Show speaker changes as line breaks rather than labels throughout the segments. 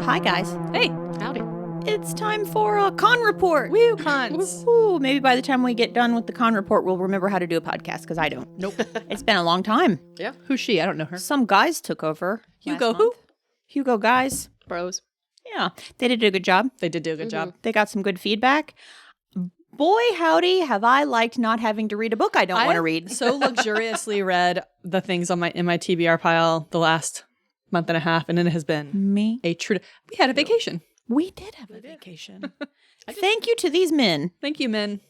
Hi, guys.
Hey, howdy.
It's time for a con report.
Woo, cons.
Ooh, maybe by the time we get done with the con report, we'll remember how to do a podcast, because I don't.
Nope.
It's been a long time.
Yeah. Who's she? I don't know her.
Some guys took over.
Hugo
last
who?
month. Hugo guys.
Bros.
Yeah, they did a good job.
They did do a good job.
They got some good feedback. Boy, howdy, have I liked not having to read a book I don't want to read.
So luxuriously read the things on in my TBR pile the last month and a half, and it has been
Me?
a true. We had a vacation.
We did have a vacation. Thank you to these men.
Thank you, men.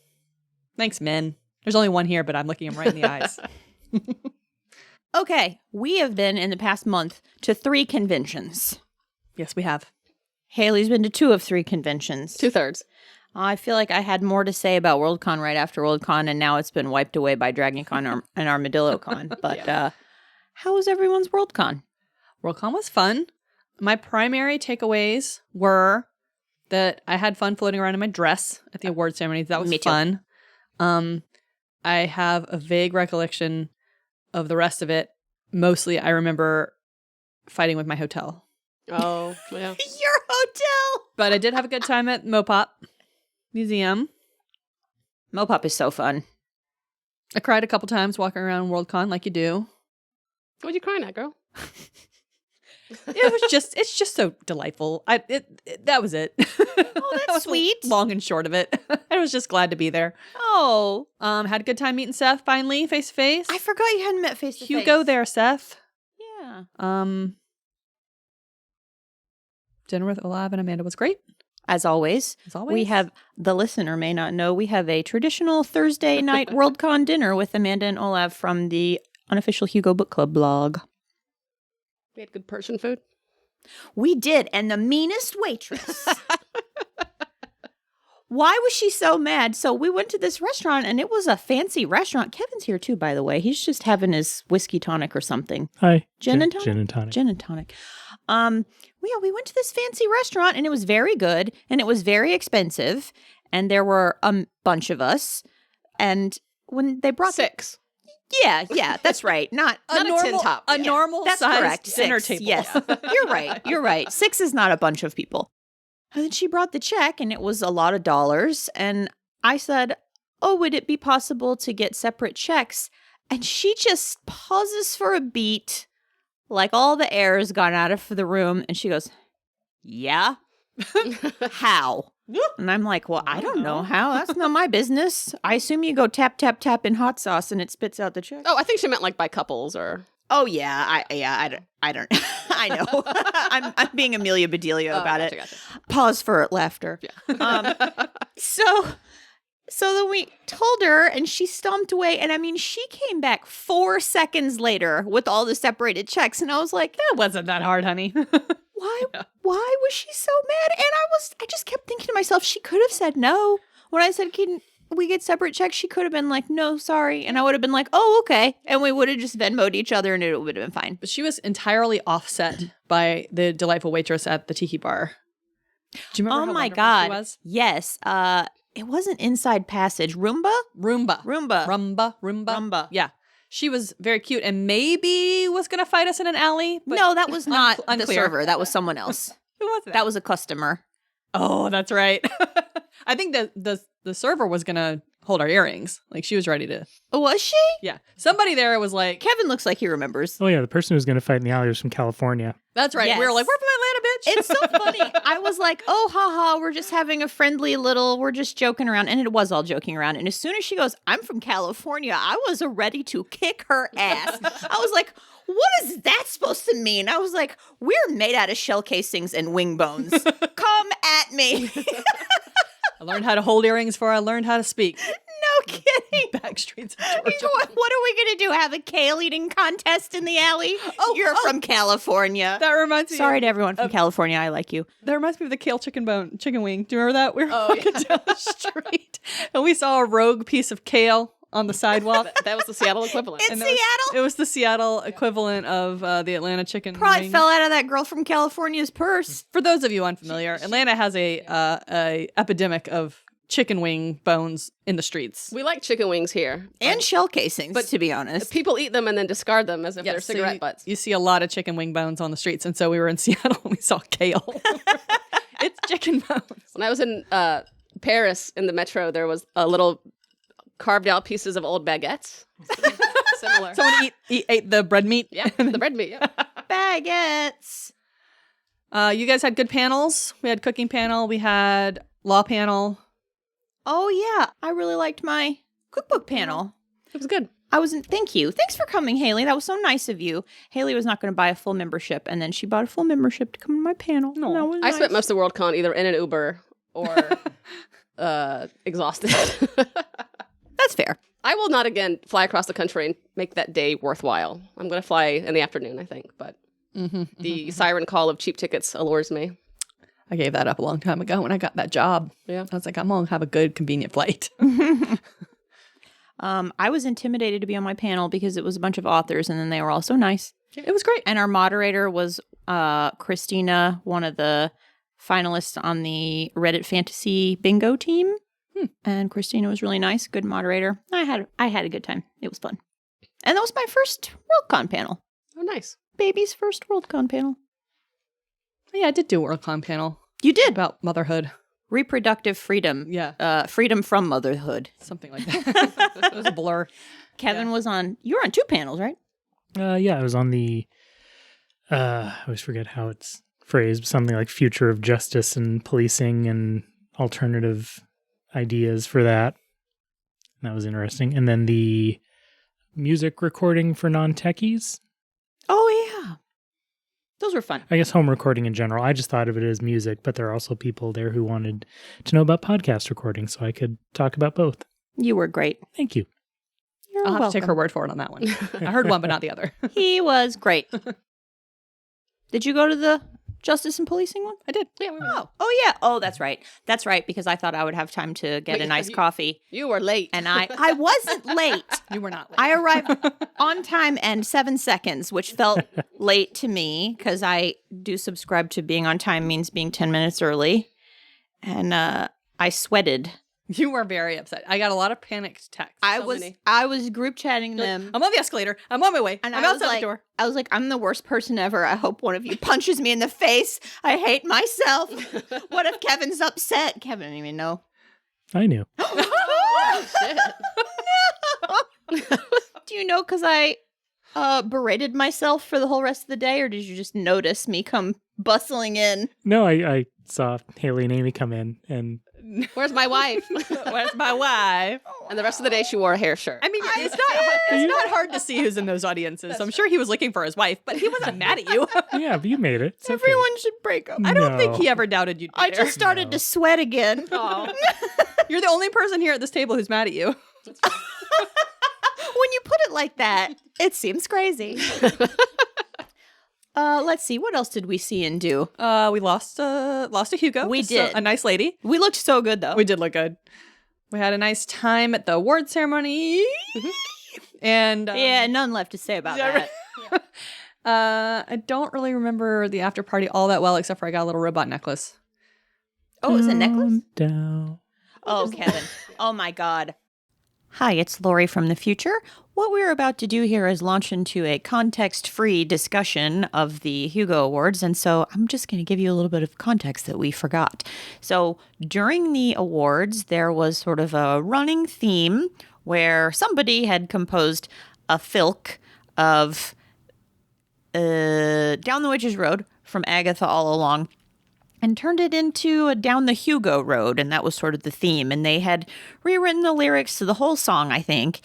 Thanks, men. There's only one here, but I'm looking him right in the eyes.
Okay, we have been in the past month to 3 conventions.
Yes, we have.
Haley's been to 2 of 3 conventions.
2/3.
I feel like I had more to say about Worldcon right after Worldcon, and now it's been wiped away by DragonCon and ArmadilloCon. But how was everyone's Worldcon?
Worldcon was fun. My primary takeaways were that I had fun floating around in my dress at the award ceremony. That was
Me too.
fun. I have a vague recollection of the rest of it. Mostly, I remember fighting with my hotel.
Oh, yeah.
Your hotel!
But I did have a good time at Mopop Museum.
Mopop is so fun.
I cried a couple times walking around Worldcon like you do.
What are you crying at, girl?
It's just so delightful. That was it.
Oh,
That
that's
was
sweet.
Long and short of it. I was just glad to be there.
Oh,
Had a good time meeting Seth finally, face to face.
I forgot you hadn't met face to face.
Hugo there, Seth.
Yeah.
Dinner with Olav and Amanda was great.
As always, we have, the listener may not know, we have a traditional Thursday night Worldcon dinner with Amanda and Olav from the unofficial Hugo Book Club blog.
We had good Persian food.
We did, and the meanest waitress. Why was she so mad? So we went to this restaurant, and it was a fancy restaurant. Kevin's here too, by the way. He's just having his whiskey tonic or something.
Hi.
Gin and tonic?
Gin and tonic.
Gin and tonic. We went to this fancy restaurant, and it was very good, and it was very expensive, and there were a bunch of us, and when they brought
6.
Yeah, that's right. Not
Not a tin top.
A normal
That's
sized
correct.
dinner
6,
table.
yes. You're right. 6 is not a bunch of people. And then she brought the check, and it was a lot of dollars. And I said, oh, would it be possible to get separate checks? And she just pauses for a beat, like all the air has gone out of the room. And she goes, yeah? How? And I'm like, well, I don't know how. That's not my business. I assume you go tap, tap, tap in hot sauce, and it spits out the check.
Oh, I think she meant like by couples or...
Oh yeah, I don't. I know. I'm being Amelia Bedelia about it.
Gotcha.
Pause for laughter.
Yeah.
So then we told her, and she stomped away. And I mean, she came back 4 seconds later with all the separated checks, and I was like,
That wasn't that hard, honey.
why? Why was she so mad? And I just kept thinking to myself, she could have said no. When I said, can we get separate checks, she could have been like, no, sorry. And I would have been like, oh, okay. And we would have just Venmo'd each other, and it would have been fine.
But she was entirely offset by the delightful waitress at the tiki bar. Do you remember
Oh
how
my
wonderful
God.
she was?
Yes. It wasn't Inside Passage. Roomba?
Rumba. Yeah. She was very cute and maybe was going to fight us in an alley. But
No, that was not the
unclear.
server. That was someone else.
Who was that?
That was a customer.
Oh, that's right. I think the server was going to hold our earrings. Like she was ready to.
Was she?
Yeah. Somebody there was like,
Kevin looks like he remembers.
Oh, yeah. The person who was going to fight in the alley was from California.
that's right.
Yes.
We were like, we're from Atlanta, bitch.
It's so funny. I was like, oh, haha, we're just having a friendly little, we're just joking around. And it was all joking around. And as soon as she goes, I'm from California, I was ready to kick her ass. I was like, what is that supposed to mean? I was like, we're made out of shell casings and wing bones. Come at me.
I learned how to hold earrings before I learned how to speak.
No kidding.
Back streets of Georgia.
What are we going to do? Have a kale eating contest in the alley? You're from California.
That reminds me.
Sorry to everyone from California. I like you.
That reminds me of the kale chicken wing. Do you remember that? We were walking down the street and we saw a rogue piece of kale on the sidewalk.
That was the Seattle equivalent.
In Seattle?
It was the Seattle equivalent of the Atlanta chicken
Probably
wing.
fell out of that girl from California's purse.
For those of you unfamiliar, Atlanta has a epidemic of chicken wing bones in the streets.
We like chicken wings here.
And shell casings,
but
to be honest.
People eat them and then discard them as if they're
Yes, so
cigarette butts.
You see a lot of chicken wing bones on the streets. And so we were in Seattle and we saw kale. It's chicken bones.
When I was in Paris in the metro, there was a little carved out pieces of old baguettes. Similar.
Someone ate the bread meat.
Yeah, the bread meat. Yeah.
Baguettes.
You guys had good panels. We had cooking panel. We had law panel.
Oh, yeah. I really liked my cookbook panel.
It was good.
Thank you. Thanks for coming, Haley. That was so nice of you. Haley was not going to buy a full membership, and then she bought a full membership to come to my panel.
No.
That was
I
nice.
spent most of Worldcon either in an Uber or exhausted.
That's fair.
I will not again fly across the country and make that day worthwhile. I'm going to fly in the afternoon, I think, but the siren call of cheap tickets allures me.
I gave that up a long time ago when I got that job.
Yeah.
I was like, I'm going to have a good, convenient flight.
I was intimidated to be on my panel because it was a bunch of authors, and then they were all so nice.
It was great.
And our moderator was Christina, one of the finalists on the Reddit Fantasy Bingo team. And Christina was really nice, good moderator. I had a good time. It was fun. And that was my first Worldcon panel.
Oh, nice.
Baby's first Worldcon panel.
Yeah, I did do a Worldcon panel
You did.
about motherhood.
Reproductive freedom.
Yeah.
Freedom from motherhood.
Something like that. It was a blur.
Kevin was you were on 2 panels, right?
Yeah, I was on the, I always forget how it's phrased, something like future of justice and policing and alternative ideas for that. That was interesting. And then the music recording for non-techies.
Oh, yeah. Those were fun.
I guess home recording in general. I just thought of it as music, but there are also people there who wanted to know about podcast recording, so I could talk about both.
You were great.
Thank you.
You're
I'll have
welcome.
to take her word for it on that one. I heard one, but not the other.
He was great. Did you go to the Justice and Policing one?
I did.
Yeah, we were.
Oh yeah. Oh, that's right. That's right, because I thought I would have time to get
Wait,
a nice
you-
coffee.
You were late.
And I wasn't late.
You were not late.
I arrived on time and 7 seconds, which felt late to me because I do subscribe to being on time means being 10 minutes early. And I sweated.
You were very upset. I got a lot of panicked texts.
I was group chatting them.
I'm on the escalator. I'm on my way.
And
I'm
I was
outside
like,
the door.
I was like, I'm the worst person ever. I hope one of you punches me in the face. I hate myself. What if Kevin's upset? Kevin didn't even know.
I knew.
Oh, shit.
Do you know because I berated myself for the whole rest of the day, or did you just notice me come bustling in?
No, I saw Haley and Amy come in, and
Where's my wife?
Where's my wife?
And the rest of the day, she wore a hair shirt.
I mean, it's not hard to see who's in those audiences. I'm sure he was looking for his wife, but he wasn't mad at you.
yeah, but you made it. It's okay.
Everyone should break up.
I don't
No.
think he ever doubted you'd be
I
there.
just started to sweat again.
Aw.
You're the only person here at this table who's mad at you.
When you put it like that, it seems crazy. Let's see. What else did we see and do?
We lost a Hugo.
We
Just
did.
a nice lady.
We looked so good, though.
We did look good. We had a nice time at the award ceremony. And
yeah, none left to say about
yeah,
that.
I don't really remember the after party all that well, except for I got a little robot necklace.
Oh, it was a necklace?
Down.
Oh, Kevin. Oh, my God. Hi, it's Lori from the future. What we're about to do here is launch into a context-free discussion of the Hugo Awards, and so I'm just going to give you a little bit of context that we forgot. So during the awards, there was sort of a running theme where somebody had composed a filk of Down the Witch's Road from Agatha All Along, and turned it into a Down the Hugo Road, and that was sort of the theme. And they had rewritten the lyrics to the whole song, I think,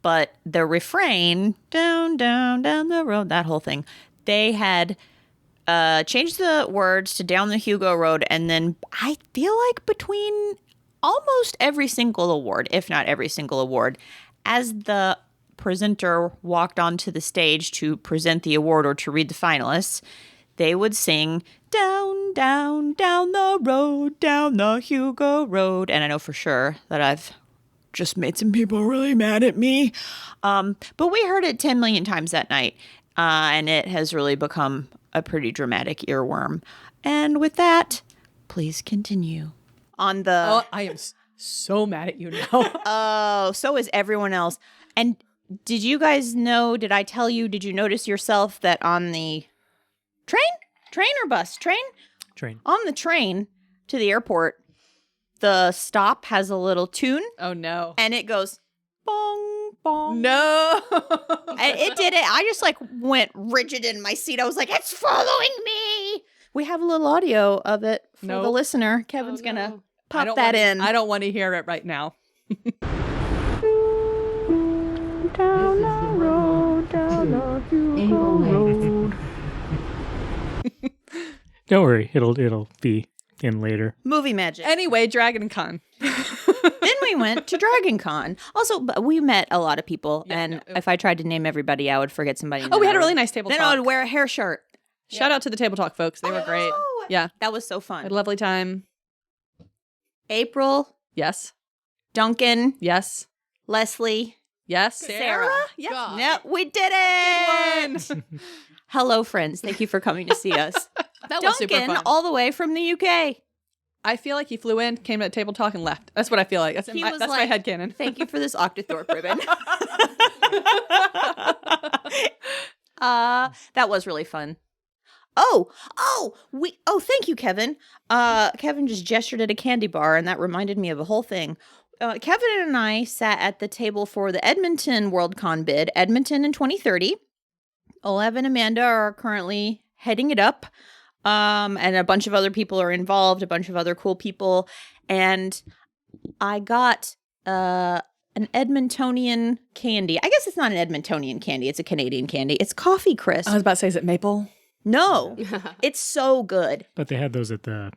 but the refrain, down, down, down the road, that whole thing, they had changed the words to Down the Hugo Road, and then I feel like between almost every single award, if not every single award, as the presenter walked onto the stage to present the award or to read the finalists, they would sing, down, down, down the road, down the Hugo Road. And I know for sure that I've just made some people really mad at me. But we heard it 10 million times that night. And it has really become a pretty dramatic earworm. And with that, please continue. On the...
Oh, so mad at you now.
Oh, so is everyone else. And did you guys know, did I tell you, did you notice yourself that on the train or bus? Train? On the train to the airport, the stop has a little tune
Oh, no.
and it goes bong, bong.
No.
And it did it. I just like went rigid in my seat. I was like, it's following me. We have a little audio of it for the
Nope.
listener. Kevin's going to
I
pop
don't
that
wanna-
in.
I don't want to hear it right now.
Don't worry, it'll be in later.
Movie magic.
Anyway, DragonCon.
Then we went to DragonCon. Also, but we met a lot of people,
Yeah,
and
no, it-
if I tried to name everybody, I would forget somebody.
Oh, we had a really nice table
Then
talk.
I would wear a hair shirt.
Shout out to the Table Talk folks. They were great.
Oh,
Yeah.
that was so
Had
fun.
a lovely time.
April,
Yes.
Duncan,
Yes.
Leslie,
Yes.
Sarah?
Yes.
God.
No, we did it.
One.
Hello, friends. Thank you for coming to see us.
That was super
Duncan,
fun.
all the way from the UK.
I feel like he flew in, came to Table Talk, and left. That's what I feel like. That's,
He
my,
was
that's
like,
my headcanon.
Thank you for this Octothorpe ribbon. That was really fun. Thank you, Kevin. Kevin just gestured at a candy bar, and that reminded me of a whole thing. Kevin and I sat at the table for the Edmonton Worldcon bid, Edmonton in 2030. Olev and Amanda are currently heading it up. And a bunch of other people are involved, a bunch of other cool people. And I got an Edmontonian candy. I guess it's not an Edmontonian candy. It's a Canadian candy. It's Coffee Crisp.
I was about to say, is it maple?
No, it's so good.
But they had those at the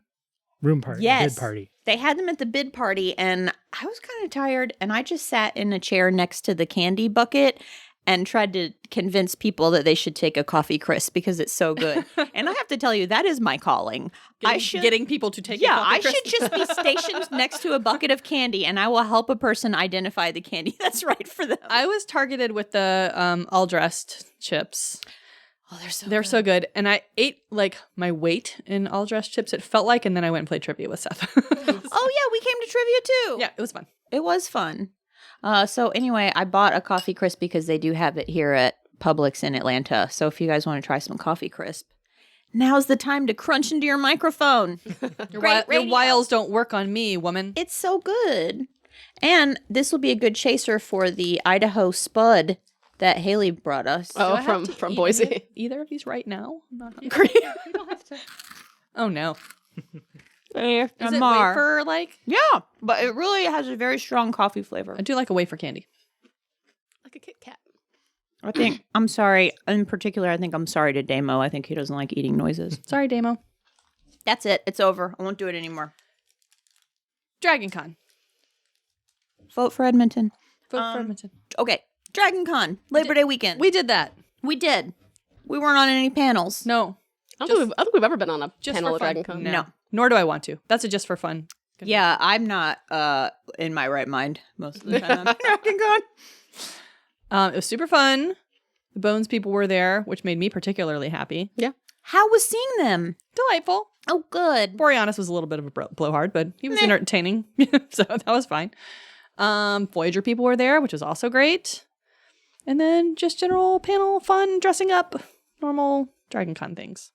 room party,
Yes.
bid party.
They had them at the bid party, and I was kind of tired, and I just sat in a chair next to the candy bucket and tried to convince people that they should take a Coffee Crisp because it's so good. And I have to tell you, that is my calling.
Getting people to take
Yeah,
a Coffee
I should
Crisp.
just be stationed next to a bucket of candy, and I will help a person identify the candy that's right for them.
I was targeted with the all dressed chips.
Oh,
They're so good. And I ate like my weight in all dressed chips, it felt like, and then I went and played trivia with Seth.
Oh, yeah, we came to trivia too.
Yeah, it was fun.
It was fun. So anyway, I bought a Coffee Crisp because they do have it here at Publix in Atlanta. So if you guys want to try some Coffee Crisp, now's the time to crunch into your microphone.
Your
Great radio.
wiles don't work on me, woman.
It's so good. And this will be a good chaser for the Idaho Spud that Haley brought us.
Oh,
Do I have to
from
eat
Boise.
Either of these right now? I'm not hungry.
Great. You don't have to.
Oh no.
Is
Is it wafer like?
Yeah, but it really has a very strong coffee flavor.
I do like a wafer candy.
Like a Kit Kat.
I think, I'm sorry, in particular, I think I'm sorry to Damo. I think he doesn't like eating noises.
Sorry, Damo.
That's it. It's over. I won't do it anymore.
DragonCon.
Vote for Edmonton.
Vote for Edmonton.
Okay, DragonCon, Labor Day weekend.
We did that.
We did. We weren't on any panels.
No.
I don't think we've ever been on a
Just
panel
for
at
fun.
DragonCon.
No.
Nor do I want to. That's a just for fun.
Yeah, I'm not in my right mind most of the time. DragonCon.
It was super fun. The Bones people were there, which made me particularly happy.
How was seeing them?
Delightful.
Oh, good.
Boreanaz was a little bit of a blowhard, but he was entertaining, so that was fine. Voyager people were there, which was also great. And then just general panel fun, dressing up, normal DragonCon things.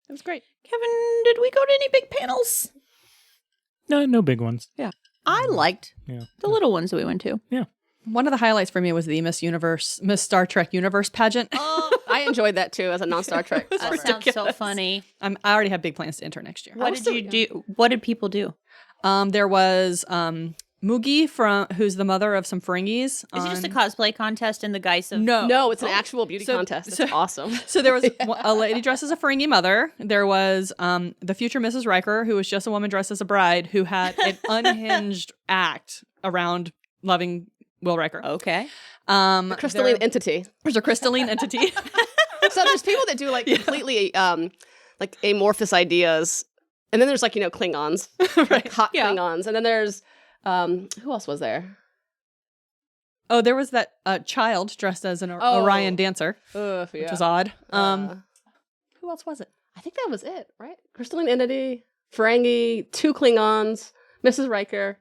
It was great.
Kevin, did we go to any big panels?
No big ones.
I liked
Yeah.
the little ones that we went to.
One of the highlights for me was the Miss Star Trek Universe pageant.
Oh,
I enjoyed that too as a non-Star Trek.
that
lover.
sounds so funny.
I already have big plans to enter next year.
What did you do? What did people do?
There was Mugi who's the mother of some Ferengis.
Is it just a cosplay contest in the guise of...
No, it's an actual beauty
So-
contest. It's
so-
awesome.
So there was a lady dressed as a Ferengi mother. There was the future Mrs. Riker, who was just a woman dressed as a bride, who had an unhinged act around loving Will Riker.
Okay.
The crystalline entity.
There's a crystalline entity.
So there's people that do like completely like amorphous ideas, and then there's like Klingons, like hot Klingons, and then there's who else was there?
Oh, there was that child dressed as an Orion dancer, which was odd. Who else was it?
I think that was it, right? Crystalline entity, Ferengi, 2 Klingons, Mrs. Riker.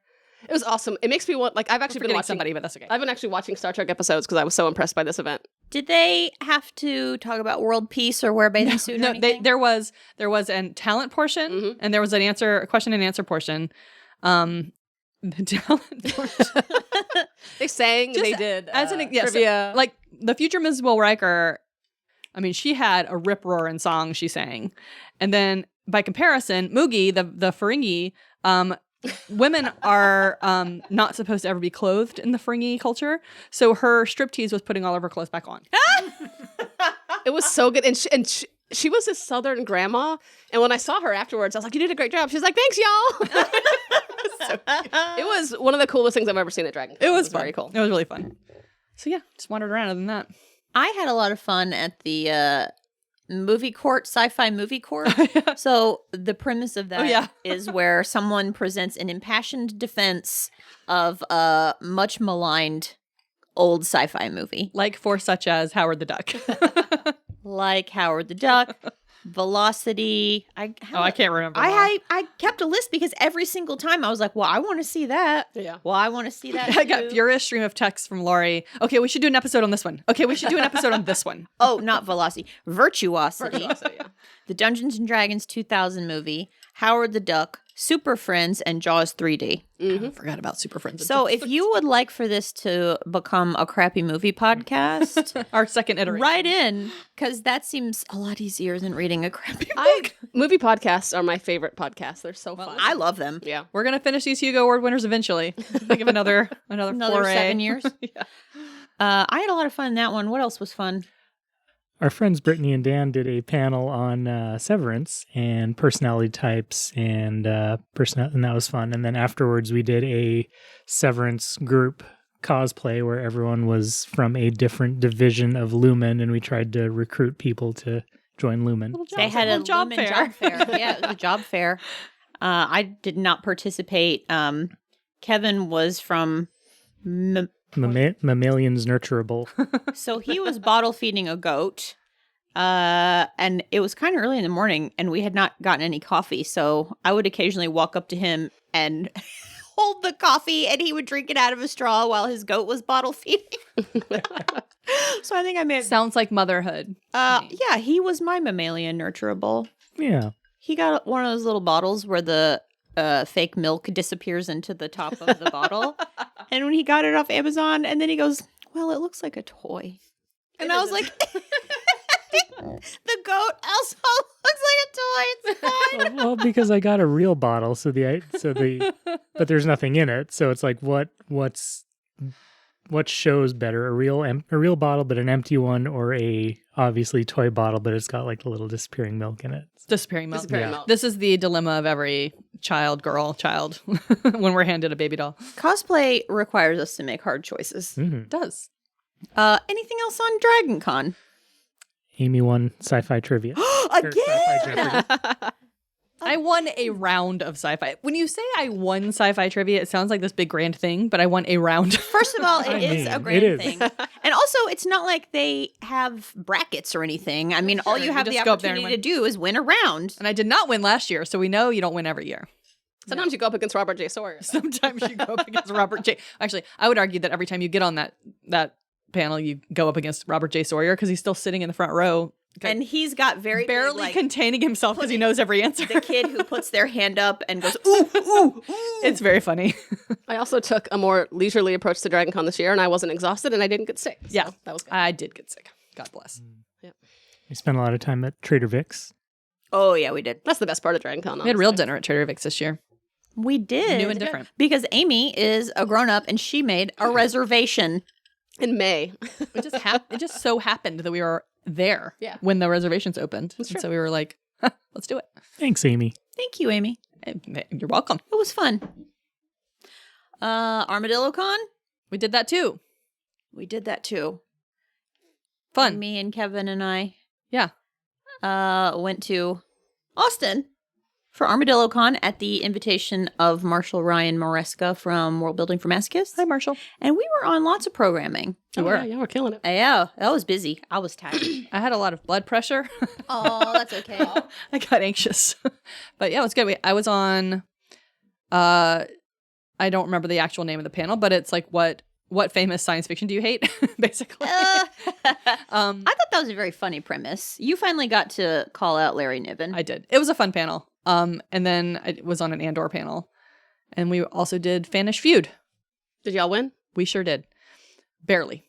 It was awesome. It makes me want, like, I've actually been
Forgetting
watching
somebody, but that's okay.
I've been actually watching Star Trek episodes because I was so impressed by this event.
Did they have to talk about world peace or wear a bathing suit? Or anything?
there was a talent portion and there was a question and answer portion. The talent portion.
They sang.
Just
they did
as an yes,
trivia.
like the future Ms. Will Riker. I mean, she had a rip roaring song she sang, and then by comparison, Moogie, the Ferengi, women are not supposed to ever be clothed in the Ferengi culture, so her striptease was putting all of her clothes back on.
It was so good, and she was this Southern grandma. And when I saw her afterwards, I was like, "You did a great job." She's like, "Thanks, y'all." It was one of the coolest things I've ever seen at DragonCon.
It was
very cool.
It was really fun. So yeah, just wandered around. Other than that,
I had a lot of fun at the movie court, sci-fi movie court. So the premise of that is where someone presents an impassioned defense of a much maligned old sci-fi movie.
like for such as Howard the Duck.
Like Howard the Duck, Velocity.
I can't remember.
I kept a list because every single time I was like, well, I want to see that.
Yeah.
Well, I want to see that
I got
too.
furious stream of texts from Lori. Okay, we should do an episode on this one. Okay, we should do an episode on this one.
Oh, not Velocity. Virtuosity.
So, yeah.
The Dungeons and Dragons 2000 movie, Howard the Duck, Super Friends, and Jaws 3D.
I forgot about Super Friends.
So if you would like for this to become a crappy movie podcast,
our second iteration.
write in, because that seems a lot easier than reading a crappy book.
Movie podcasts are my favorite podcasts. They're so fun.
I love them.
Yeah.
We're gonna finish these Hugo Award winners eventually. Think of another foray.
7 years.
Yeah.
I had a lot of fun in that one. What else was fun?
Our friends Brittany and Dan did a panel on severance and personality types and and that was fun. And then afterwards we did a severance group cosplay where everyone was from a different division of Lumen, and we tried to recruit people to join Lumen.
They had a
job
Lumen
fair.
job fair. Yeah, it was a job fair. I did not participate. Kevin was from...
Mammalians nurturable.
So he was bottle feeding a goat. And it was kind of early in the morning and we had not gotten any coffee. So I would occasionally walk up to him and hold the coffee and he would drink it out of a straw while his goat was bottle feeding. So I think I may have...
Sounds like motherhood.
Yeah, he was my mammalian nurturable.
Yeah.
He got one of those little bottles where the fake milk disappears into the top of the bottle. And when he got it off Amazon, and then he goes, well, it looks like a toy. And I was like, the goat also looks like a toy. It's fine.
Well, because I got a real bottle, but there's nothing in it. So it's like, what shows better, a real bottle but an empty one, or a obviously toy bottle but it's got like the little disappearing milk in it?
Disappearing milk.
Disappearing
Yeah.
milk.
This is the dilemma of every child when we're handed a baby doll.
Cosplay requires us to make hard choices.
Mm-hmm.
It does.
Anything else on DragonCon?
Amy won sci-fi trivia. Or Sci-Fi Jeopardy.
I won a round of sci-fi. When you say I won sci-fi trivia, it sounds like this big grand thing, but I won a round.
First of all,
I
it is
mean,
a great
it is.
thing. And also, it's not like they have brackets or anything. I mean, all
Sure,
you have
you
the
just go up there and
opportunity to
win.
do is win a round.
And I did not win last year, so we know you don't win every year.
Sometimes you go up against Robert J. Sawyer.
Sometimes you go up against Robert J. Actually, I would argue that every time you get on that panel, you go up against Robert J. Sawyer because he's still sitting in the front row.
And he's got very
barely
big, like,
containing himself because he knows every answer.
the kid who puts their hand up and goes, ooh, ooh, ooh.
It's very funny.
I also took a more leisurely approach to DragonCon this year, and I wasn't exhausted, and I didn't get sick. So
Yeah.
that was good.
I did get sick. God bless.
We spent a lot of time at Trader Vic's.
Oh, yeah, we did.
That's the best part of DragonCon.
We had real
honestly.
dinner at Trader Vic's this year.
We did.
New and different.
Because Amy is a grown-up and she made a reservation.
in May.
It just so happened that we were there when the reservations opened.
That's
And
true.
so we were like, huh, let's do it.
Thanks, Amy.
Thank you, Amy.
You're welcome.
It was fun. ArmadilloCon?
We did that too.
We did that too.
Fun.
Me and Kevin and I
Yeah.
went to Austin for ArmadilloCon at the invitation of Marshall Ryan Maresca from World Building for Masochists.
Hi, Marshall.
And we were on lots of programming.
You were.
Yeah, we're killing it.
Yeah, that was busy. I was tired.
I had a lot of blood pressure.
Oh, that's okay.
I got anxious. But yeah, it was good. I was on I don't remember the actual name of the panel, but it's like what famous science fiction do you hate, basically.
I thought that was a very funny premise. You finally got to call out Larry Niven.
I did. It was a fun panel. And then I was on an Andor panel. And we also did Fanish Feud.
Did y'all win?
We sure did. Barely.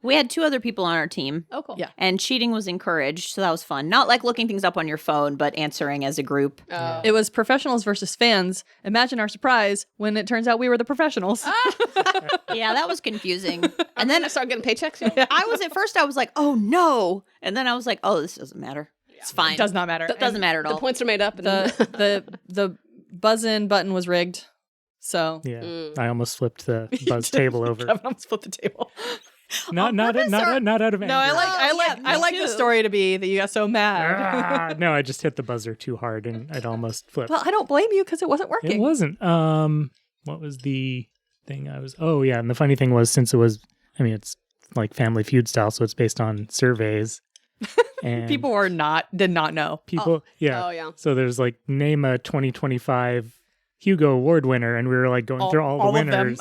We had 2 other people on our team.
Oh, cool.
Yeah.
And cheating was encouraged, so that was fun. Not like looking things up on your phone, but answering as a group.
It was professionals versus fans. Imagine our surprise when it turns out we were the professionals.
Yeah, that was confusing.
And then I started getting paychecks.
I was like, oh no. And then I was like, oh, this doesn't matter. It's fine.
It does not matter.
It doesn't matter at
The
all.
points are made up. And
The buzz-in button was rigged. So
Yeah, I almost flipped the buzz table over.
Kevin almost flipped the table.
Not out of anger.
No, I like the
too.
story to be that you got so mad.
No, I just hit the buzzer too hard and it almost flipped.
Well, I don't blame you because it wasn't
It
working.
wasn't. What was the thing I was? Oh yeah, and the funny thing was, since it was, I mean, it's like Family Feud style, so it's based on surveys. And
People did not know.
people, yeah.
Oh, yeah.
So there's like name a 2025 Hugo Award winner, and we were like going through all the
of them.
winners.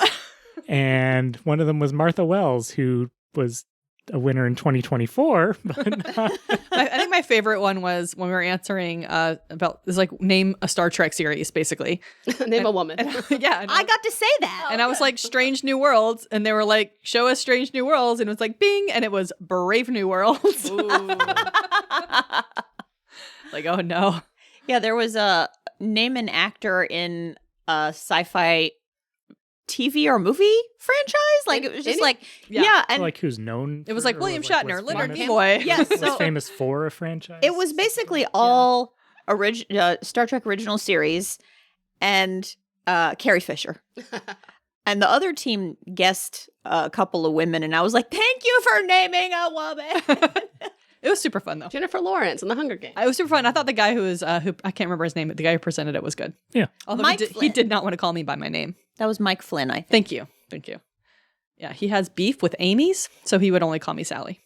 And one of them was Martha Wells, who was a winner in 2024. But
I think my favorite one was when we were answering about it's like name a Star Trek series, basically.
name a woman.
Yeah,
I got to say that.
and I was like Strange New Worlds, and they were like, show us Strange New Worlds, and it was like Bing, and it was Brave New Worlds. Like, oh no.
Yeah, there was a name an actor in a sci-fi TV or movie franchise. Like it was just
Any?
like,
Yeah.
yeah, and
like who's known?
It was
for-
like
or
William
was,
Shatner,
was
Leonard
famous-
Nimoy.
yes,
was
so
famous for a franchise.
it was basically all Star Trek original series and Carrie Fisher. And the other team guessed a couple of women, and I was like, thank you for naming a woman.
It was super fun though.
Jennifer Lawrence in The Hunger Games.
It was super fun. I thought the guy who was who I can't remember his name, but the guy who presented it was good.
Yeah.
Although
Mike
he
Flynn.
did not want to call me by my name.
That was Mike Flynn, I think.
Thank you. Yeah, he has beef with Amy's, so he would only call me Sally.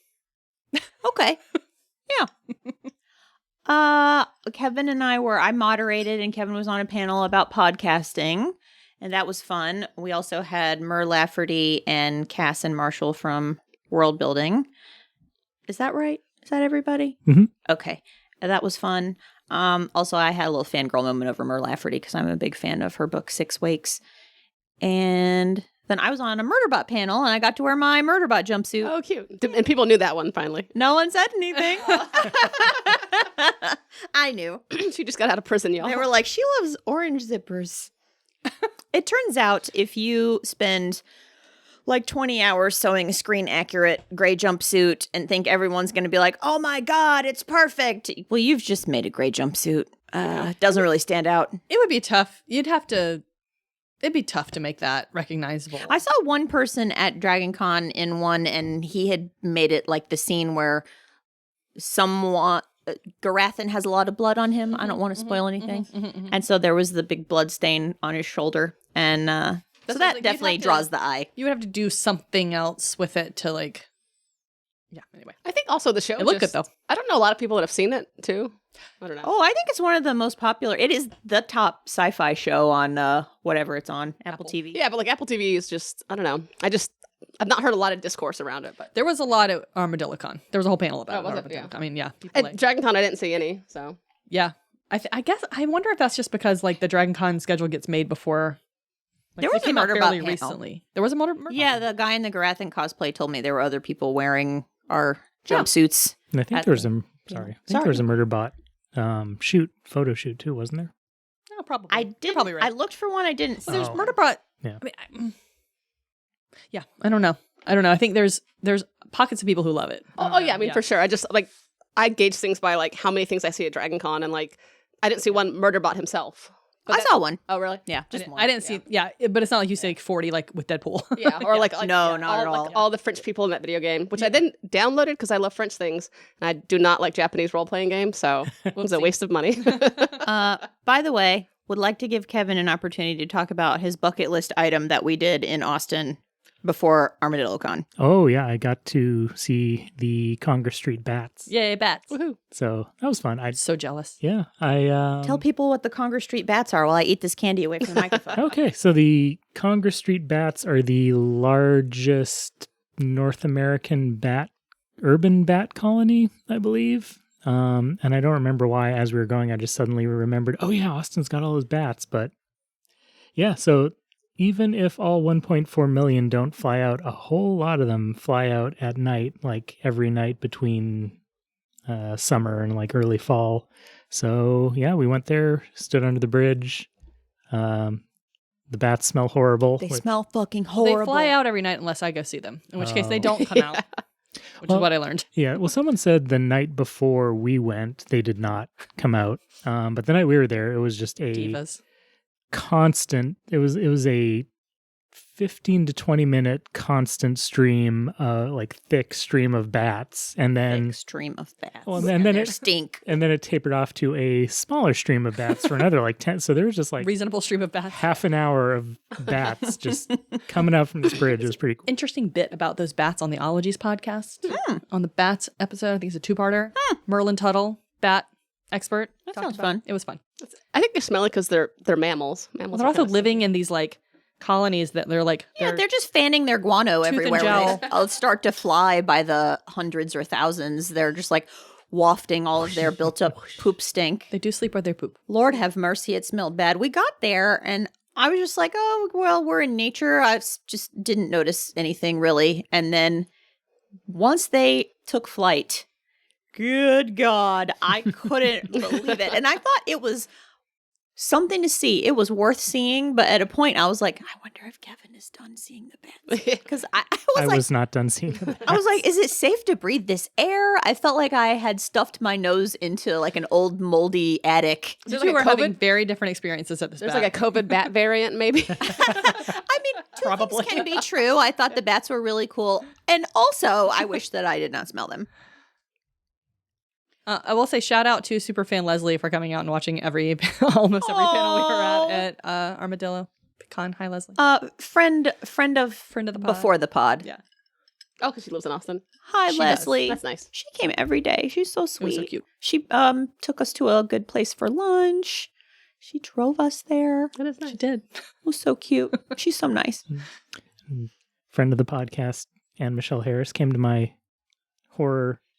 Okay. Yeah. Kevin and I moderated, and Kevin was on a panel about podcasting, and that was fun. We also had Mur Lafferty and Cass and Marshall from World Building. Is that right? Is that everybody?
Mhm.
Okay. That was fun. Also, I had a little fangirl moment over Mur Lafferty because I'm a big fan of her book, 6 Wakes. And then I was on a Murderbot panel, and I got to wear my Murderbot jumpsuit.
Oh, cute. And people knew that one finally.
No one said anything. I knew.
She just got out of prison, y'all.
They were like, she loves orange zippers. It turns out if you spend like 20 hours sewing a screen accurate gray jumpsuit and think everyone's going to be like, oh my God, it's perfect. Well, you've just made a gray jumpsuit. It doesn't really stand out.
It would be tough. It'd be tough to make that recognizable.
I saw one person at DragonCon in one, and he had made it like the scene where someone, Garathan has a lot of blood on him. I don't want to spoil anything. And so there was the big blood stain on his shoulder. And so that
you'd
definitely
have to-
draws the eye.
You would have to do something else with it to like. Yeah. Anyway,
I think also the show
it looked good
just-
though.
I don't know a lot of people that have seen it too. I don't know.
Oh, I think it's one of the most popular. It is the top sci-fi show on whatever it's on, Apple TV.
Yeah, but like Apple TV is just, I don't know. I've not heard a lot of discourse around it, but
There was a lot at ArmadilloCon. There was a whole panel about
Oh,
it.
was it?
ArmadilloCon.
Yeah.
I mean, yeah. People
at DragonCon I didn't see any, so.
yeah. I guess I wonder if that's just because like the DragonCon schedule gets made before. Like,
There
they
was a
came out
Murderbot
fairly
panel.
recently. There was a murder.
Yeah, the guy in the Garathan cosplay told me there were other people wearing our jumpsuits.
And I think there was a there was a Murderbot photo shoot too, wasn't there?
No, probably.
I
You're
did.
probably right.
I looked for one. I didn't see.
There's
Oh.
Murderbot.
Yeah.
I mean, yeah. I don't know. I think there's pockets of people who love it.
Oh, yeah, I mean, for sure. I just, like, I gauge things by, like, how many things I see at DragonCon, and, like, I didn't see one Murderbot himself. But
I saw one.
Oh, really?
Yeah, just one.
I didn't see. Yeah, but it's not like you say like 40 like with Deadpool.
Yeah, or like
No,
yeah,
not at all.
Like all the French people in that video game, which I then downloaded because I love French things, and I do not like Japanese role playing games, so it was a waste of money.
By the way, would like to give Kevin an opportunity to talk about his bucket list item that we did in Austin before ArmadilloCon.
Oh, yeah. I got to see the Congress Street bats.
Yay, bats.
Woohoo.
So that was fun.
So jealous.
I
Tell people what the Congress Street bats are while I eat this candy away from the microphone.
Okay, so the Congress Street bats are the largest North American urban bat colony, I believe. And I don't remember why, as we were going, I just suddenly remembered, oh yeah, Austin's got all those bats. But yeah, so even if all 1.4 million don't fly out, a whole lot of them fly out at night, like every night between summer and like early fall. So yeah, we went there, stood under the bridge. The bats smell horrible.
They smell fucking horrible.
They fly out every night unless I go see them, in which case they don't come out, which is what I learned.
Yeah, well, someone said the night before we went, they did not come out. But the night we were there, it was just a
Divas.
constant. It was a 15 to 20 minute constant stream, like thick stream of bats, and then
stream of bats.
Well, and then
they
it
stink.
and then it tapered off to a smaller stream of bats for another like 10. So there was just like
Reasonable stream of bats.
half an hour of bats just coming out from this bridge. It was pretty cool.
Interesting bit about those bats on the Ologies podcast. On the bats episode, I think it's a two-parter. Merlin Tuttle, bat expert.
That
talked
sounds
about
fun.
it. It was fun.
I think they're smelly because they're mammals. Mammals.
Well, they're
are
also
kinda
living in these like colonies that they're like
Yeah, they're just fanning their guano
and
everywhere.
gel.
When I'll start to fly by the hundreds or thousands. They're just like wafting all of their built up poop stink.
they do sleep where they poop.
Lord have mercy, it smelled bad. We got there and I was just like, oh, well, we're in nature. Just didn't notice anything really. And then once they took flight, good God, I couldn't believe it. And I thought it was something to see. It was worth seeing. But at a point, I was like, I wonder if Kevin is done seeing the bats. Because I
was not done seeing the bats.
I was like, is it safe to breathe this air? I felt like I had stuffed my nose into like an old moldy attic.
Is there
You
like
were
a
having
COVID?
very different experiences at this
There's
bat.
like a COVID bat variant, maybe.
I mean, two things can be true. I thought the bats were really cool. And also, I wish that I did not smell them.
I will say shout out to Superfan Leslie for coming out and watching almost every panel we were at ArmadilloCon. Hi, Leslie.
Friend of
Friend of the pod.
before the pod.
Yeah.
Oh, because she lives in Austin.
Hi,
She
Leslie.
That's nice.
She came every day. She's so
It was
sweet.
so cute.
She took us to a good place for lunch. She drove us there.
That is nice.
She did.
It was so cute. She's so nice.
Friend of the podcast, Anne Michelle Harris, came to my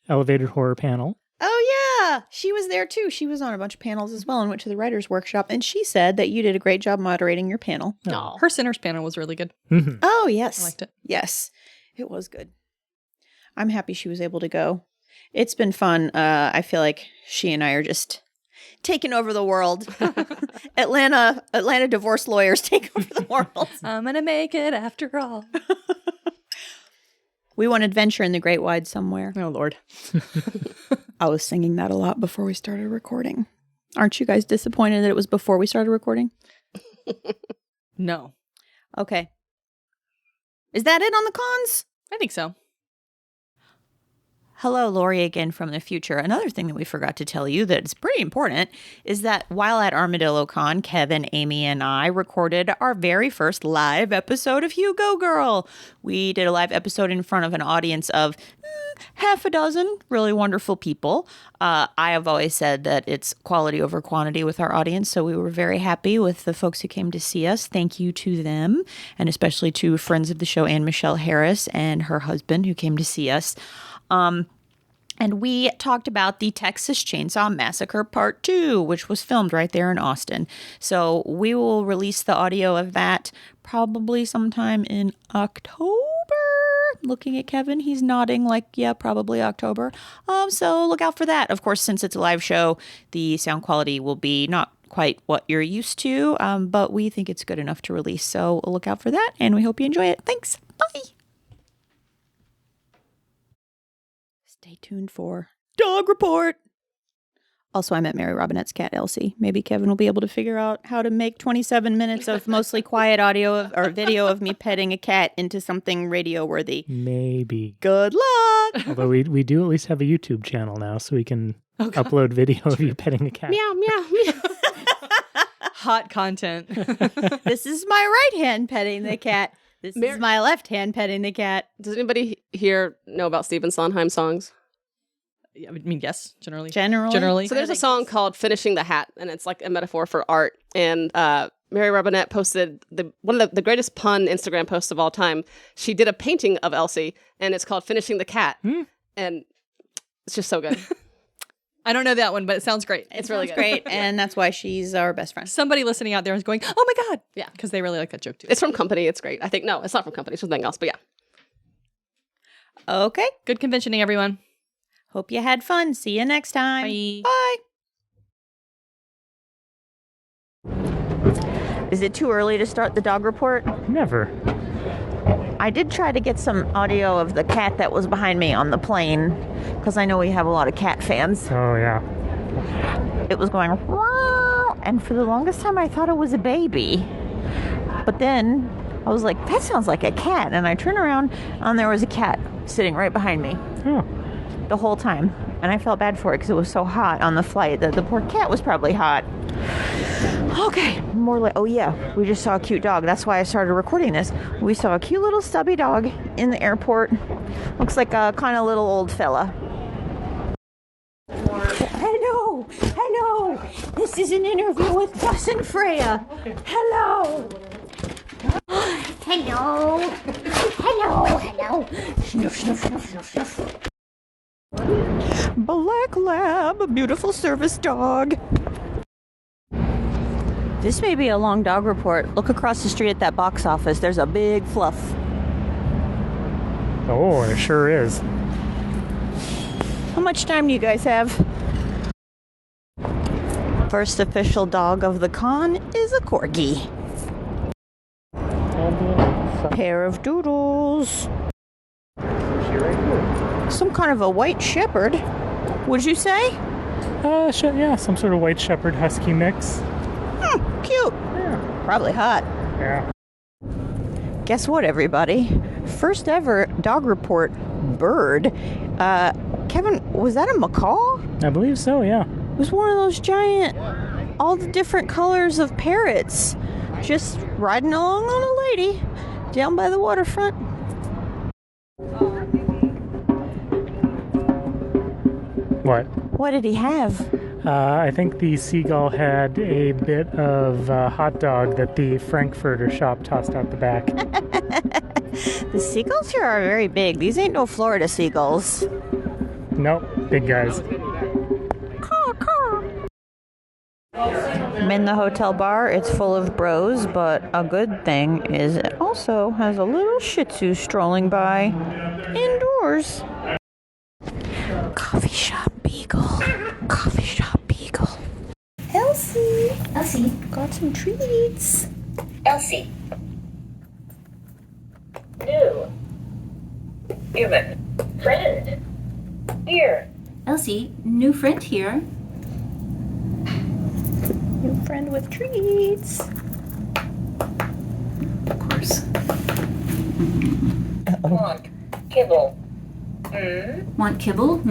elevated horror panel.
Oh, yeah. She was there too. She was on a bunch of panels as well and went to the writer's workshop. And she said that you did a great job moderating your panel.
No.
Her Sinners panel was really good.
Mhm.
Oh, yes.
I liked it.
Yes, it was good. I'm happy she was able to go. It's been fun. I feel like she and I are just taking over the world. Atlanta divorce lawyers take over the world.
I'm gonna make it after all.
We want adventure in the great wide somewhere.
Oh Lord.
I was singing that a lot before we started recording. Aren't you guys disappointed that it was before we started recording?
No.
Okay. Is that it on the cons?
I think so.
Hello, Lori again from the future. Another thing that we forgot to tell you that's pretty important is that while at ArmadilloCon, Kevin, Amy, and I recorded our very first live episode of Hugo Girl. We did a live episode in front of an audience of half a dozen really wonderful people. I have always said that it's quality over quantity with our audience, so we were very happy with the folks who came to see us. Thank you to them, and especially to friends of the show, Anne Michelle Harris and her husband who came to see us. And we talked about the Texas Chainsaw Massacre Part 2, which was filmed right there in Austin. So we will release the audio of that probably sometime in October. Looking at Kevin, he's nodding like, yeah, probably October. So look out for that. Of course, since it's a live show, the sound quality will be not quite what you're used to, but we think it's good enough to release. So look out for that, and we hope you enjoy it. Thanks. Bye. Stay tuned for Dog Report. Also, I met Mary Robinette's cat, Elsie. Maybe Kevin will be able to figure out how to make 27 minutes of mostly quiet audio or video of me petting a cat into something radio-worthy.
Maybe.
Good luck!
Although we do at least have a YouTube channel now, so we can upload video of you petting a cat.
Meow, meow, meow.
Hot content.
This is my right hand petting the cat. This
Mar-
is my left hand petting the cat.
Does anybody here know about Stephen Sondheim songs?
I mean, yes, generally.
Generally.
So there's a song called "Finishing the Hat," and it's like a metaphor for art. And Mary Robinette posted one of the greatest pun Instagram posts of all time. She did a painting of Elsie, and it's called "Finishing the Cat," and it's just so good.
I don't know that one, but it sounds great.
It's really good.
great, and that's why she's our best friend.
Somebody listening out there is going, "Oh my god!"
Yeah.
because they really like that joke too.
It's from Company. It's great. I think no, it's not from Company. It's something else. But yeah.
Okay.
Good conventioning, everyone.
Hope you had fun. See you next time.
Bye.
Bye. Is it too early to start the dog report?
Never.
I did try to get some audio of the cat that was behind me on the plane because I know we have a lot of cat fans.
Oh, yeah.
It was going, wow, and for the longest time I thought it was a baby. But then I was like, that sounds like a cat. And I turned around and there was a cat sitting right behind me
Oh.
the whole time. And I felt bad for it because it was so hot on the flight that the poor cat was probably hot. Okay, more like, oh yeah, we just saw a cute dog. That's why I started recording this. We saw a cute little stubby dog in the airport. Looks like a kind of little old fella. Hello. This is an interview with Gus and Freya. Hello. Hello. Snuff, snuff, snuff, snuff, snuff. Black Lab, a beautiful service dog. This may be a long dog report. Look across the street at that box office. There's a big fluff.
Oh, it sure is.
How much time do you guys have? First official dog of the con is a corgi. Pair of doodles. Some kind of a white shepherd. Would you say?
Yeah, some sort of white shepherd husky mix.
Cute.
Yeah.
Probably hot.
Yeah.
Guess what, everybody? First ever dog report bird. Kevin, was that a macaw?
I believe so, yeah.
It was one of those giant, all the different colors of parrots, just riding along on a lady down by the waterfront.
What?
What did he have?
I think the seagull had a bit of hot dog that the Frankfurter shop tossed out the back.
The seagulls here are very big. These ain't no Florida seagulls.
Nope, big guys.
I'm in the hotel bar. It's full of bros, but a good thing is it also has a little Shih Tzu strolling by indoors. Coffee shop beagle. Coffee shop beagle. Elsie, got some treats.
Elsie. New. Human. Friend. Here.
Elsie, new friend here.
New friend with treats.
Of course.
Want. Kibble.
Want kibble?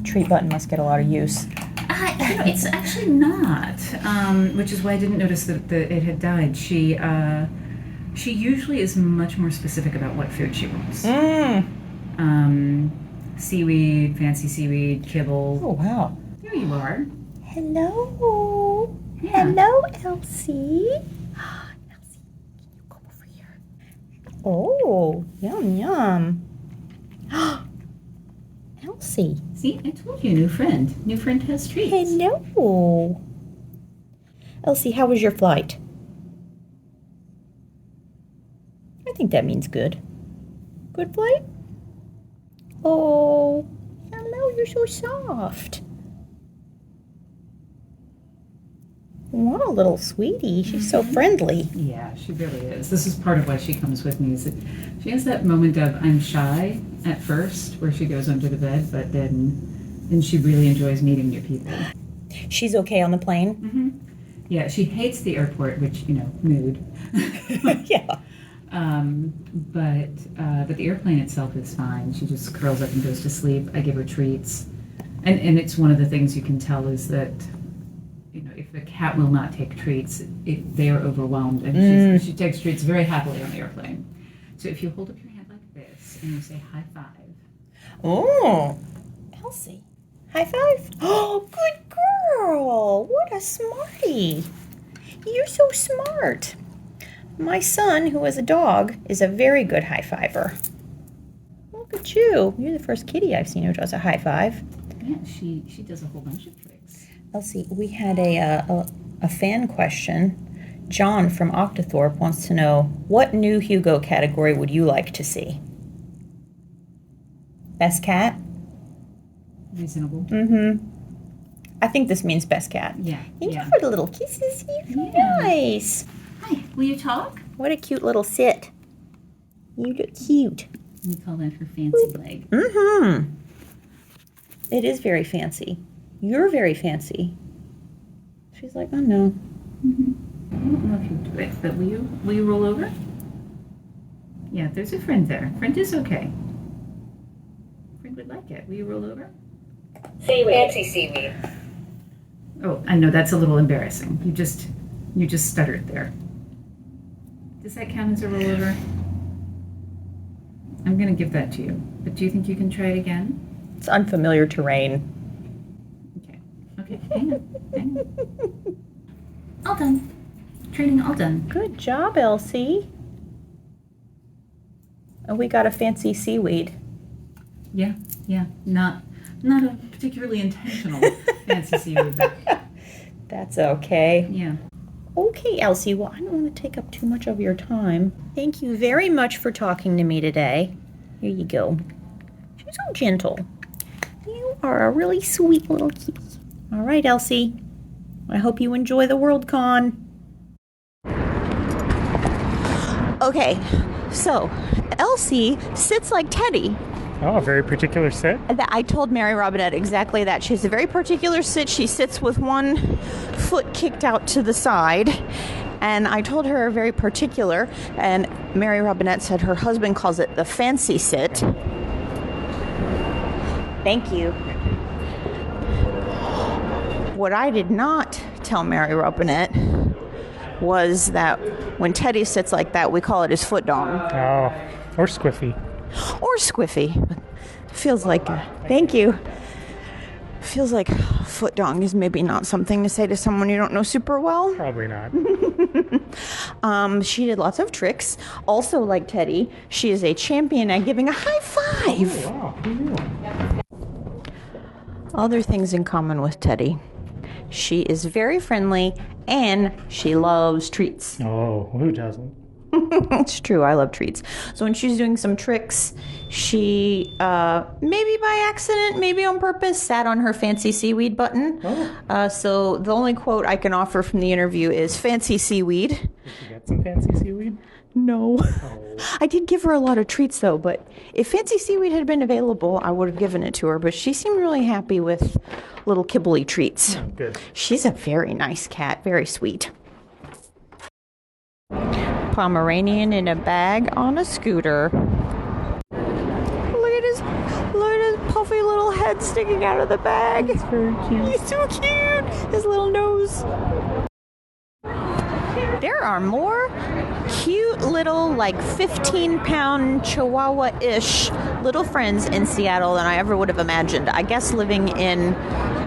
Treat button must get a lot of use.
It's actually not. Which is why I didn't notice that it had died. She usually is much more specific about what food she wants. Seaweed, fancy seaweed, kibble.
Oh, wow.
There you are.
Hello.
Yeah.
Hello, Elsie. Elsie, can you come over here? Oh, yum, yum. Elsie.
See, I told you, new friend. New friend has treats.
Hello. Elsie, how was your flight? I think that means good. Good flight? Oh, hello, you're so soft. What a little sweetie. She's so friendly.
Yeah, she really is. This is part of why she comes with me. Is that she has that moment of I'm shy at first, where she goes under the bed, but then she really enjoys meeting new people.
She's okay on the plane?
Mm-hmm. Yeah, she hates the airport, which mood.
Yeah.
But the airplane itself is fine. She just curls up and goes to sleep. I give her treats, and it's one of the things you can tell is that if a cat will not take treats, they are overwhelmed, and she takes treats very happily on the airplane. So if you hold up your hand like this and you say high five.
Oh, Elsie. High five. Oh, good girl. What a smarty. You're so smart. My son, who has a dog, is a very good high fiver. Look at you. You're the first kitty I've seen who does a high five.
Yeah, she does a whole bunch of tricks.
Elsie, we had a fan question. John from Octothorpe wants to know, what new Hugo category would you like to see? Best cat?
Reasonable.
Mm-hmm. I think this means best cat.
Yeah.
Thank
yeah.
you for the little kisses. You're so
Yeah.
nice.
Hi, will you talk?
What a cute little sit. You look cute.
We call that her fancy leg.
Mm-hmm. It is very fancy. You're very fancy. She's like, oh no.
I don't know if you do it, but will you roll over? Yeah, there's a friend there. Friend is okay. Friend would like it. Will you roll over?
Seaweed. Fancy seaweed.
Oh, I know that's a little embarrassing. You just stuttered there. Does that count as a rollover? I'm gonna give that to you. But do you think you can try it again?
It's unfamiliar terrain.
Okay, hang on. All done. Training all done.
Good job, Elsie. And we got a fancy seaweed.
Yeah. Not a particularly intentional fancy seaweed, but
That's okay.
yeah.
Okay, Elsie, well, I don't want to take up too much of your time. Thank you very much for talking to me today. Here you go. She's so gentle. You are a really sweet little kitty. All right, Elsie. I hope you enjoy the Worldcon. Okay, so Elsie sits like Teddy.
Oh, a very particular sit.
I told Mary Robinette exactly that. She has a very particular sit. She sits with one foot kicked out to the side. And I told her very particular, and Mary Robinette said her husband calls it the fancy sit. Thank you. What I did not tell Mary Robinette was that when Teddy sits like that, we call it his foot dong.
Oh, or squiffy.
Or squiffy. Feels like, thank you. Feels like foot dong is maybe not something to say to someone you don't know super well.
Probably not.
She did lots of tricks. Also, like Teddy, she is a champion at giving a high five.
Oh, wow, who knew?
Other things in common with Teddy. She is very friendly and she loves treats.
Oh, who doesn't?
It's true, I love treats. So when she's doing some tricks, she, maybe by accident, maybe on purpose, sat on her fancy seaweed button.
Oh.
So the only quote I can offer from the interview is fancy seaweed.
Did you get some fancy seaweed?
No.
Oh.
I did give her a lot of treats though, but if fancy seaweed had been available, I would have given it to her, but she seemed really happy with little kibbly treats.
Oh, good.
She's a very nice cat, very sweet. Pomeranian in a bag on a scooter. Look at his puffy little head sticking out of the bag.
It's very cute.
He's so cute. His little nose. There are more cute little, like 15-pound Chihuahua-ish little friends in Seattle than I ever would have imagined. I guess living in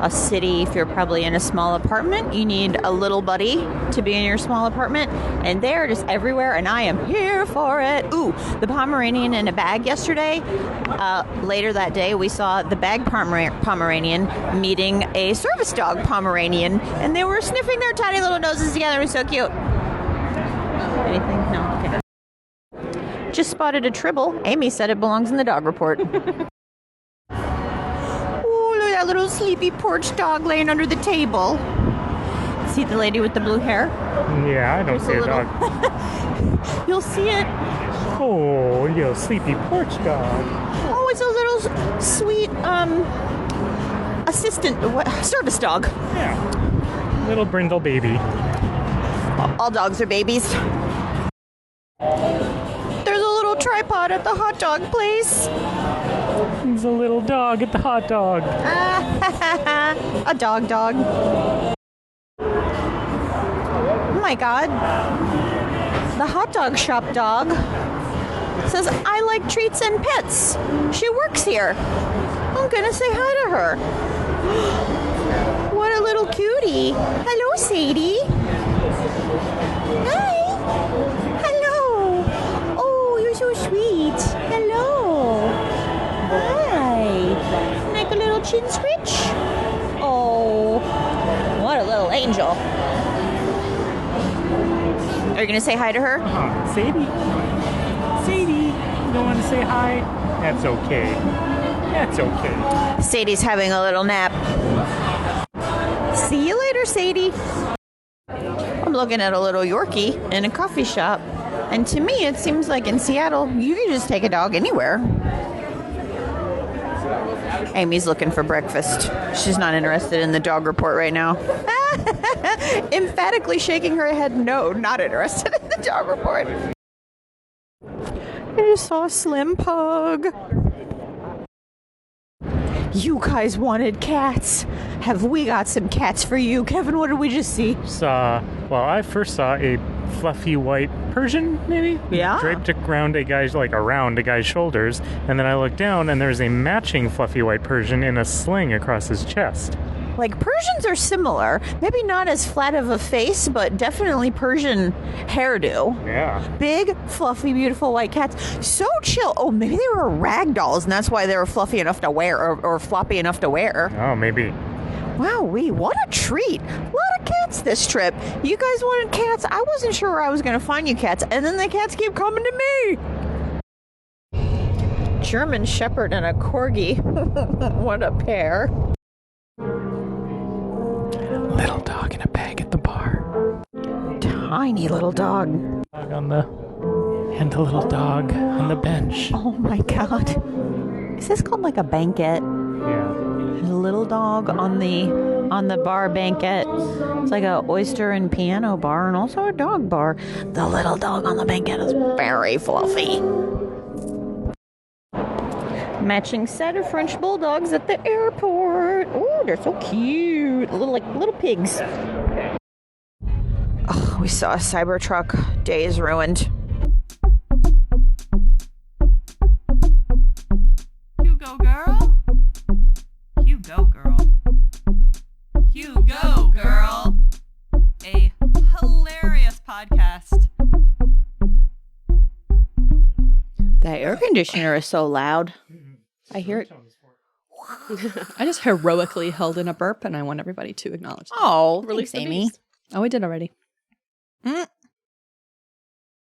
a city, if you're probably in a small apartment, you need a little buddy to be in your small apartment, and they're just everywhere, and I am here for it. Ooh, the Pomeranian in a bag yesterday. Later that day, we saw the bag Pomeranian meeting a service dog Pomeranian, and they were sniffing their tiny little noses together. It was so cute. Anything? No? Okay. Just spotted a tribble. Amy said it belongs in the dog report. Oh, look at that little sleepy porch dog laying under the table. See the lady with the blue hair?
Yeah, I don't
There's
see a
little-
dog.
You'll see it.
Oh, you sleepy porch dog.
Oh, it's a little sweet service dog.
Yeah. Little brindle baby.
All dogs are babies. There's a little tripod at the hot dog place.
He's a little dog at the hot dog.
A dog. my God. The hot dog shop dog says, I like treats and pets. She works here. I'm going to say hi to her. What a little cutie. Hello, Sadie. Hi. Hello. Oh, you're so sweet. Hello. Hi. Like a little chin scritch? Oh, what a little angel. Are you going to say hi to her?
Sadie? Sadie, you don't want to say hi? That's okay. That's okay.
Sadie's having a little nap. See you later, Sadie. I'm looking at a little Yorkie in a coffee shop. And to me, it seems like in Seattle, you can just take a dog anywhere. Amy's looking for breakfast. She's not interested in the dog report right now. Emphatically shaking her head, no, not interested in the dog report. I just saw a slim pug. You guys wanted cats. Have we got some cats for you? Kevin, what did we just see?
I first saw a fluffy white Persian, maybe?
Yeah.
Draped around a guy's shoulders. And then I looked down and there's a matching fluffy white Persian in a sling across his chest.
Like, Persians are similar. Maybe not as flat of a face, but definitely Persian hairdo.
Yeah.
Big, fluffy, beautiful white cats. So chill. Oh, maybe they were rag dolls, and that's why they were fluffy enough to wear, or floppy enough to wear.
Oh, maybe.
Wowee, what a treat. A lot of cats this trip. You guys wanted cats? I wasn't sure where I was going to find you cats, and then the cats keep coming to me. German Shepherd and a Corgi. What a pair.
Little dog in a bag at the bar.
Tiny little dog.
And a little dog on the bench.
Oh my God. Is this called like a banquet?
Yeah.
There's a little dog on the bar banquet. It's like a oyster and piano bar and also a dog bar. The little dog on the banquet is very fluffy. Matching set of French bulldogs at the airport. Oh, they're so cute. Little pigs. Oh, we saw a Cybertruck. Day is ruined.
You go, girl. You go, girl. You go, girl. A hilarious podcast.
The air conditioner is so loud. I hear it.
I just heroically held in a burp, and I want everybody to acknowledge that.
Oh,
Release
thanks,
the
Amy.
beast.
Oh, I did already.